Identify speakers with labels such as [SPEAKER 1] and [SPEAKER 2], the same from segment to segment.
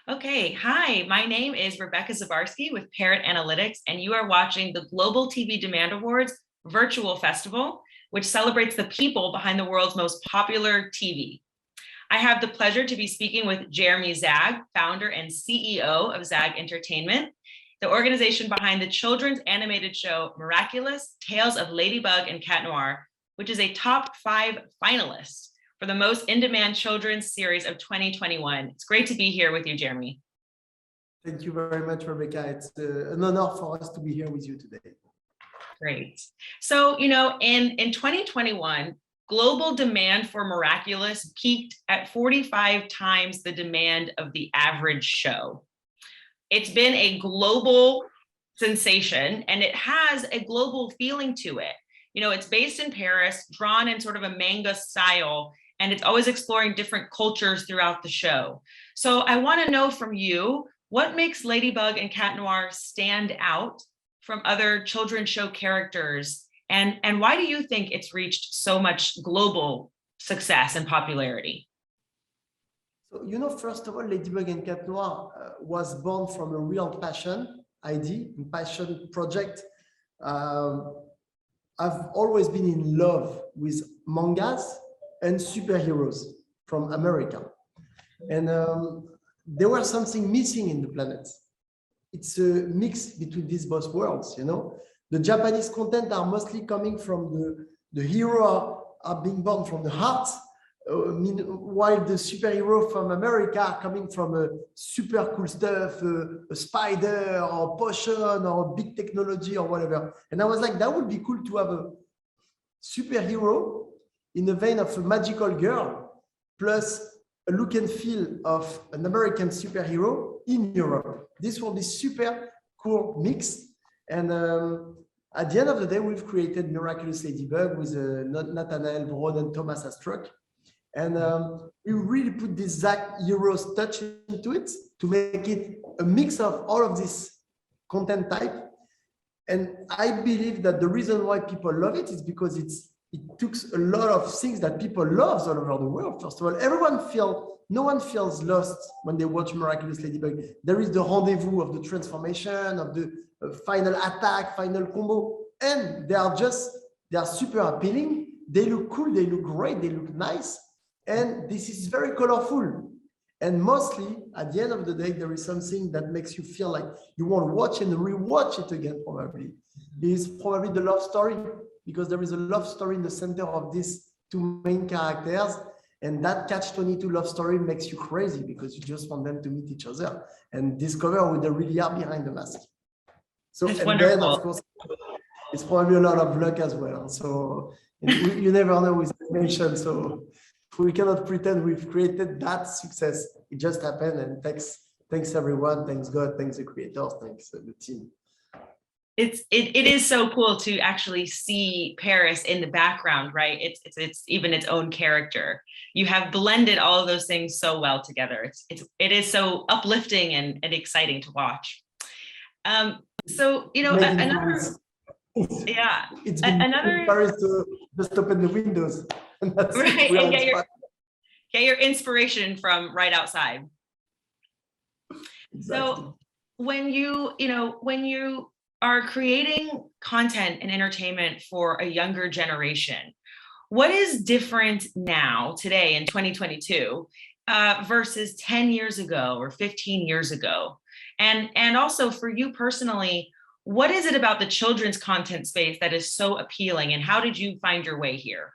[SPEAKER 1] Okay, hi, my name is Rebecca Zabarski with Parrot Analytics, and you are watching the Global TV Demand Awards Virtual Festival, which celebrates the people behind the world's most popular TV. I have the pleasure to be speaking with Jeremy Zag, founder and CEO of Zag Entertainment, the organization behind the children's animated show Miraculous Tales of Ladybug and Cat Noir, which is a top 5 finalist for the most in-demand children's series of 2021. It's great to be here with you, Jeremy.
[SPEAKER 2] Thank you very much, Rebecca. It's an honor for us to be here with you today.
[SPEAKER 1] Great. So, in 2021, global demand for Miraculous peaked at 45 times the demand of the average show. It's been a global sensation, and it has a global feeling to it. It's based in Paris, drawn in sort of a manga style, and it's always exploring different cultures throughout the show. So I want to know from you, what makes Ladybug and Cat Noir stand out from other children's show characters? And why do you think it's reached so much global success and popularity?
[SPEAKER 2] So, first of all, Ladybug and Cat Noir was born from a real passion project. I've always been in love with mangas and superheroes from America. And there was something missing in the planet. It's a mix between these both worlds, The Japanese content are mostly coming from the hero are being born from the heart, while the superhero from America are coming from a super cool stuff, a spider or potion or big technology or whatever. And I was like, that would be cool to have a superhero in the vein of a magical girl, plus a look and feel of an American superhero in Europe. This will be super cool mix. And at the end of the day, we've created Miraculous Ladybug with Nathanael Braun and Thomas Astruck. And we really put this Zag Heroes touch into it to make it a mix of all of this content type. And I believe that the reason why people love it is because it took a lot of things that people love all over the world. First of all, no one feels lost when they watch Miraculous Ladybug. There is the rendezvous of the transformation, of the final attack, final combo, and they are super appealing. They look cool, they look great, they look nice, and this is very colorful. And mostly, at the end of the day, there is something that makes you feel like you want to watch and rewatch it again, probably. Is probably the love story, because there is a love story in the center of these two main characters. And that catch-22 love story makes you crazy because you just want them to meet each other and discover who they really are behind the mask. So,
[SPEAKER 1] That's
[SPEAKER 2] and
[SPEAKER 1] wonderful.
[SPEAKER 2] then, of course, it's probably a lot of luck as well. So you never know with animation. So we cannot pretend we've created that success. It just happened, and thanks everyone, thanks God, thanks the creators, thanks the team.
[SPEAKER 1] It is so cool to actually see Paris in the background, right? It's even its own character. You have blended all of those things so well together. It is so uplifting and exciting to watch. So another. Yeah,
[SPEAKER 2] it's been another Paris to just open the windows, and that's
[SPEAKER 1] right, and get your inspiration from right outside. Exactly. So when you are creating content and entertainment for a younger generation, what is different now, today in 2022, versus 10 years ago or 15 years ago? And also for you personally, what is it about the children's content space that is so appealing, and how did you find your way here?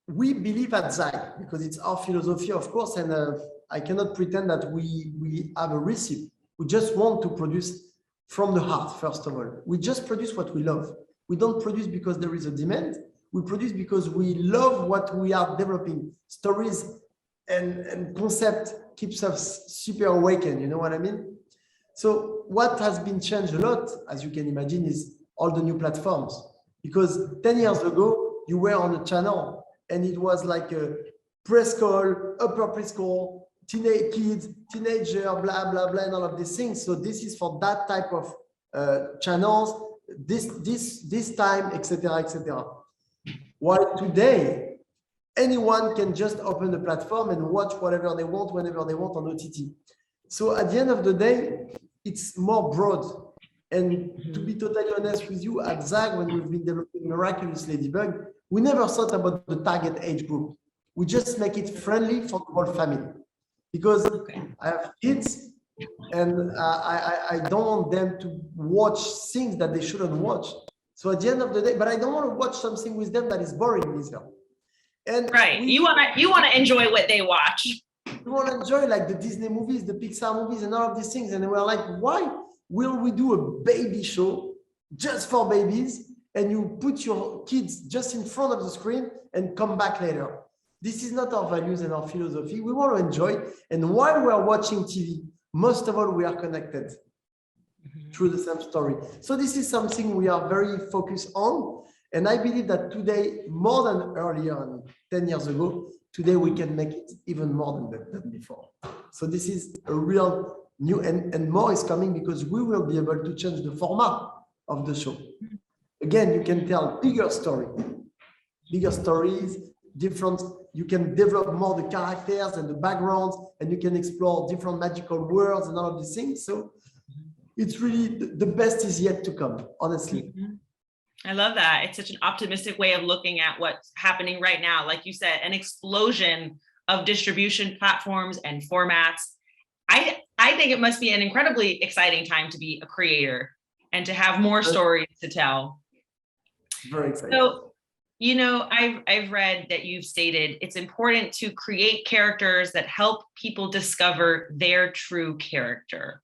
[SPEAKER 2] We believe at Zag, because it's our philosophy, of course, and I cannot pretend that we have a recipe. We just want to produce from the heart, first of all. We just produce what we love. We don't produce because there is a demand. We produce because we love what we are developing. Stories and concept keeps us super awakened, you know what I mean? So what has been changed a lot, as you can imagine, is all the new platforms. Because 10 years ago, you were on a channel and it was like a preschool, upper preschool, teenager, blah, blah, blah, and all of these things. So this is for that type of channels, this time, etc., etc. While today, anyone can just open the platform and watch whatever they want, whenever they want on OTT. So at the end of the day, it's more broad. And to be totally honest with you, at Zag, when we've been developing Miraculous Ladybug, we never thought about the target age group. We just make it friendly for the whole family. Because I have kids and I don't want them to watch things that they shouldn't watch. So at the end of the day, but I don't want to watch something with them that is boring as well. And
[SPEAKER 1] right, you want to enjoy what they watch.
[SPEAKER 2] You want to enjoy like the Disney movies, the Pixar movies, and all of these things. And we're like, why will we do a baby show just for babies? And you put your kids just in front of the screen and come back later. This is not our values and our philosophy. We want to enjoy. And while we are watching TV, most of all, we are connected through the same story. So this is something we are very focused on. And I believe that today, more than earlier, 10 years ago, today we can make it even more than before. So this is a real new, and more is coming because we will be able to change the format of the show. Again, you can tell bigger stories, different, you can develop more the characters and the backgrounds, and you can explore different magical worlds and all of these things. So it's really, the best is yet to come, honestly.
[SPEAKER 1] I love that. It's such an optimistic way of looking at what's happening right now. Like you said, an explosion of distribution platforms and formats. I think it must be an incredibly exciting time to be a creator and to have more stories to tell.
[SPEAKER 2] Very exciting.
[SPEAKER 1] So, you know, I've read that you've stated it's important to create characters that help people discover their true character.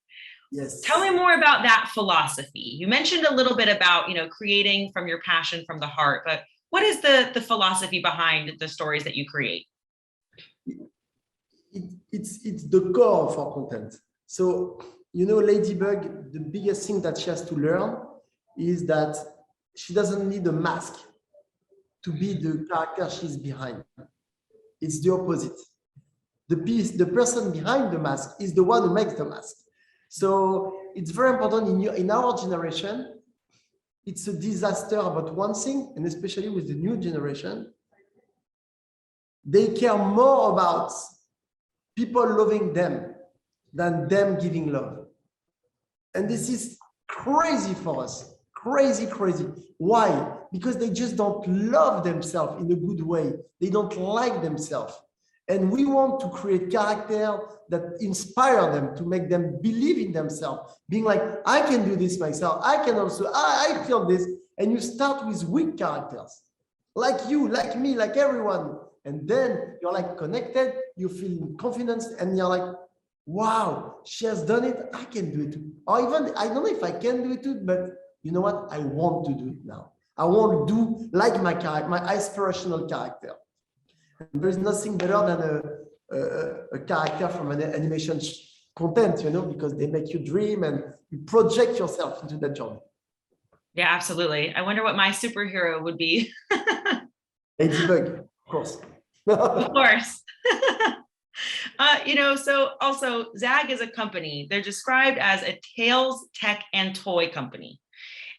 [SPEAKER 2] Yes.
[SPEAKER 1] Tell me more about that philosophy. You mentioned a little bit about, you know, creating from your passion, from the heart, but what is the philosophy behind the stories that you create?
[SPEAKER 2] It's the core of our content. So, you know, Ladybug, the biggest thing that she has to learn is that she doesn't need a mask to be the character she's behind. It's the opposite. The person behind the mask is the one who makes the mask. So it's very important in our generation. It's a disaster about one thing, and especially with the new generation, they care more about people loving them than them giving love. And this is crazy for us. Crazy. Why? Because they just don't love themselves in a good way. They don't like themselves. And we want to create characters that inspire them, to make them believe in themselves, being like, I can do this myself. I can also, I feel this. And you start with weak characters, like you, like me, like everyone. And then you're like connected, you feel confidence, and you're like, wow, she has done it. I can do it too. Or even, I don't know if I can do it too, but you know what? I want to do it now. I want to do like my character, my aspirational character. And there's nothing better than a character from an animation content, you know, because they make you dream and you project yourself into that journey.
[SPEAKER 1] Yeah, absolutely. I wonder what my superhero would be.
[SPEAKER 2] Ladybug, of course.
[SPEAKER 1] Of course. You know, so also Zag is a company. They're described as a tales, tech, and toy company.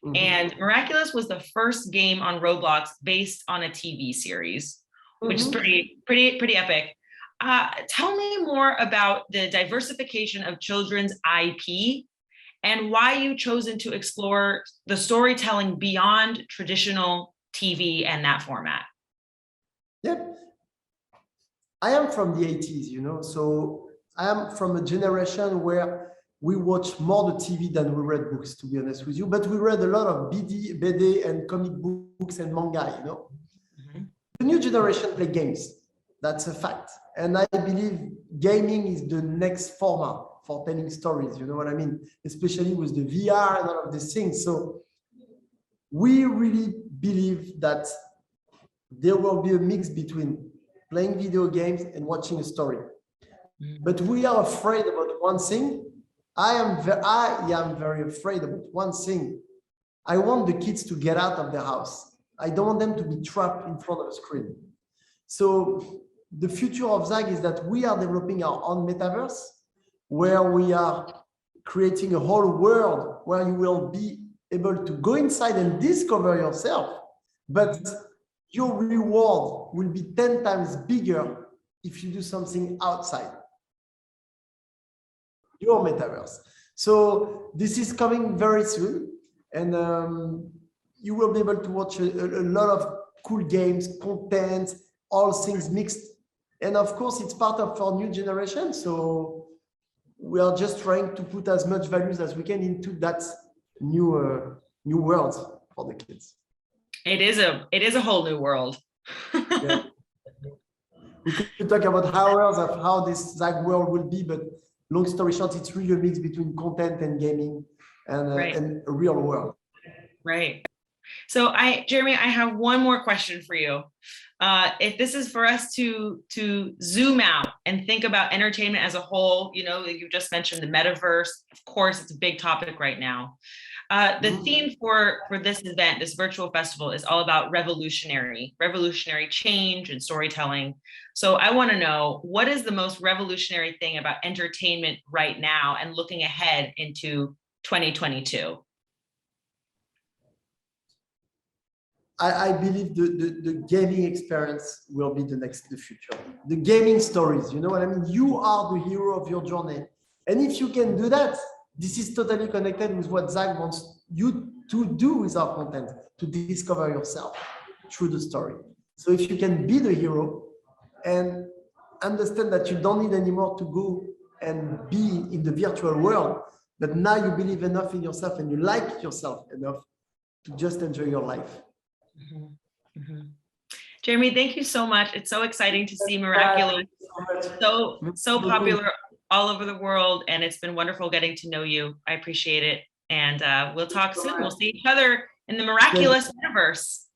[SPEAKER 1] Mm-hmm. And Miraculous was the first game on Roblox based on a TV series, which is pretty epic. Tell me more about the diversification of children's IP and why you've chosen to explore the storytelling beyond traditional TV and that format.
[SPEAKER 2] Yep. I am from the 80s, you know, so I am from a generation where we watch more the TV than we read books, to be honest with you, but we read a lot of BD and comic books and manga, you know. Mm-hmm. The new generation play games. That's a fact. And I believe gaming is the next format for telling stories, you know what I mean? Especially with the VR and all of these things. So we really believe that there will be a mix between playing video games and watching a story. But we are afraid about one thing. I am very afraid about one thing. I want the kids to get out of their house. I don't want them to be trapped in front of a screen. So the future of Zag is that we are developing our own metaverse, where we are creating a whole world where you will be able to go inside and discover yourself, but your reward will be 10 times bigger if you do something outside your metaverse. So this is coming very soon, and you will be able to watch a lot of cool games, content, all things mixed. And of course, it's part of our new generation. So we are just trying to put as much values as we can into that new world for the kids.
[SPEAKER 1] It is a whole new world.
[SPEAKER 2] Yeah. We could talk about hours of how this Zag world will be, but long story short, it's really a mix between content and gaming and a real world.
[SPEAKER 1] Right. So Jeremy, I have one more question for you. If this is for us to zoom out and think about entertainment as a whole, you know, you just mentioned the metaverse. Of course, it's a big topic right now. The theme for this event, this virtual festival, is all about revolutionary change and storytelling. So I want to know, what is the most revolutionary thing about entertainment right now and looking ahead into 2022?
[SPEAKER 2] I believe the gaming experience will be the future. The gaming stories, you know what I mean? You are the hero of your journey. And if you can do that, this is totally connected with what Zag wants you to do with our content, to discover yourself through the story. So if you can be the hero and understand that you don't need anymore to go and be in the virtual world, but now you believe enough in yourself and you like yourself enough to just enjoy your life.
[SPEAKER 1] Mm-hmm. Mm-hmm. Jeremy, thank you so much. It's so exciting to see Miraculous so popular all over the world, and it's been wonderful getting to know you. I appreciate it, and we'll talk soon. We'll see each other in the Miraculous universe.